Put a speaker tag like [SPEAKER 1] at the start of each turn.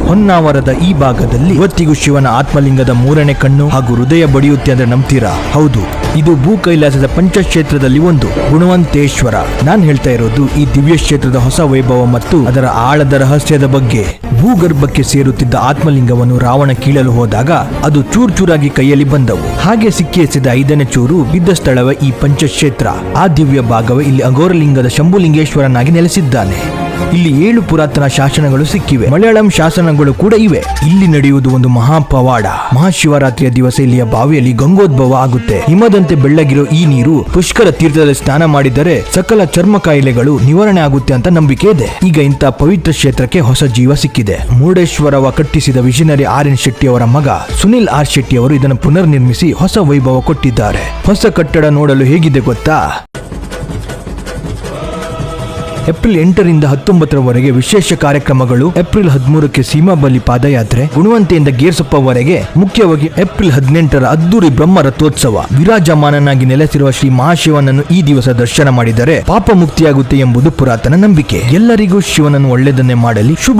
[SPEAKER 1] ಹೊನ್ನಾವರದ ಈ ಭಾಗದಲ್ಲಿ ಇವತ್ತಿಗೂ ಶಿವನ ಆತ್ಮಲಿಂಗದ 3ನೇ ಕಣ್ಣು ಹಾಗೂ ಹೃದಯ ಬಡಿಯುತ್ತೆ ಅಂದ್ರೆ ನಂಬ್ತೀರಾ? ಹೌದು, ಇದು ಭೂ ಕೈಲಾಸದ ಪಂಚಕ್ಷೇತ್ರದಲ್ಲಿ ಒಂದು ಗುಣವಂತೇಶ್ವರ. ನಾನ್ ಹೇಳ್ತಾ ಇರೋದು ಈ ದಿವ್ಯ ಕ್ಷೇತ್ರದ ಹೊಸ ವೈಭವ ಮತ್ತು ಅದರ ಆಳದ ರಹಸ್ಯದ ಬಗ್ಗೆ. ಭೂಗರ್ಭಕ್ಕೆ ಸೇರುತ್ತಿದ್ದ ಆತ್ಮಲಿಂಗವನ್ನು ರಾವಣ ಕೀಳಲು ಹೋದಾಗ ಅದು ಚೂರ್ ಚೂರಾಗಿ ಕೈಯಲ್ಲಿ ಬಂದವು. ಹಾಗೆ ಸಿಕ್ಕಿ ಎಸೆದ 5ನೇ ಚೂರು ಬಿದ್ದ ಸ್ಥಳವೇ ಈ ಪಂಚಕ್ಷೇತ್ರ. ಆ ದಿವ್ಯ ಭಾಗವೇ ಇಲ್ಲಿ ಅಘೋರಲಿಂಗದ ಶಂಭುಲಿಂಗೇಶ್ವರನಾಗಿ ನೆಲೆಸಿದ್ದಾನೆ. ಇಲ್ಲಿ 7 ಪುರಾತನ ಶಾಸನಗಳು ಸಿಕ್ಕಿವೆ. ಮಲಯಾಳಂ ಶಾಸನಗಳು ಕೂಡ ಇವೆ. ಇಲ್ಲಿ ನಡೆಯುವುದು ಒಂದು ಮಹಾಪವಾಡ. ಮಹಾಶಿವರಾತ್ರಿಯ ದಿವಸ ಇಲ್ಲಿಯ ಬಾವಿಯಲ್ಲಿ ಗಂಗೋದ್ಭವ ಆಗುತ್ತೆ. ಹಿಮದಂತೆ ಬೆಳ್ಳಗಿರೋ ಈ ನೀರು ಪುಷ್ಕರ ತೀರ್ಥದಲ್ಲಿ ಸ್ನಾನ ಮಾಡಿದರೆ ಸಕಲ ಚರ್ಮ ಕಾಯಿಲೆಗಳು ನಿವಾರಣೆ ಆಗುತ್ತೆ ಅಂತ ನಂಬಿಕೆ ಇದೆ. ಈಗ ಇಂಥ ಪವಿತ್ರ ಕ್ಷೇತ್ರಕ್ಕೆ ಹೊಸ ಜೀವ ಸಿಕ್ಕಿದೆ. ಮುರುಡೇಶ್ವರವ ಕಟ್ಟಿಸಿದ ವಿಷನರಿ RN ಶೆಟ್ಟಿ ಅವರ ಮಗ ಸುನಿಲ್ R ಶೆಟ್ಟಿ ಅವರು ಇದನ್ನು ಪುನರ್ ನಿರ್ಮಿಸಿ ಹೊಸ ವೈಭವ ಕೊಟ್ಟಿದ್ದಾರೆ. ಹೊಸ ಕಟ್ಟಡ ನೋಡಲು ಹೇಗಿದೆ ಗೊತ್ತಾ? ಏಪ್ರಿಲ್ 8ರಿಂದ 19ರವರೆಗೆ ವಿಶೇಷ ಕಾರ್ಯಕ್ರಮಗಳು. ಏಪ್ರಿಲ್ 13ಕ್ಕೆ ಸೀಮಾಬಲಿ ಪಾದಯಾತ್ರೆ. ಗುಣವಂತೆಯಿಂದ ಗೇರ್ಸಪ್ಪವರೆಗೆ. ಮುಖ್ಯವಾಗಿ ಏಪ್ರಿಲ್ 18ರ ಅದ್ದೂರಿ ಬ್ರಹ್ಮ ರಥೋತ್ಸವ. ವಿರಾಜಮಾನನಾಗಿ ನೆಲೆಸಿರುವ ಶ್ರೀ ಮಹಾಶಿವನನ್ನು ಈ ದಿವಸ ದರ್ಶನ ಮಾಡಿದರೆ ಪಾಪ ಮುಕ್ತಿಯಾಗುತ್ತೆ ಎಂಬುದು ಪುರಾತನ ನಂಬಿಕೆ. ಎಲ್ಲರಿಗೂ ಶಿವನನ್ನು ಒಳ್ಳೆಯದನ್ನೇ ಮಾಡಲಿ. ಶುಭ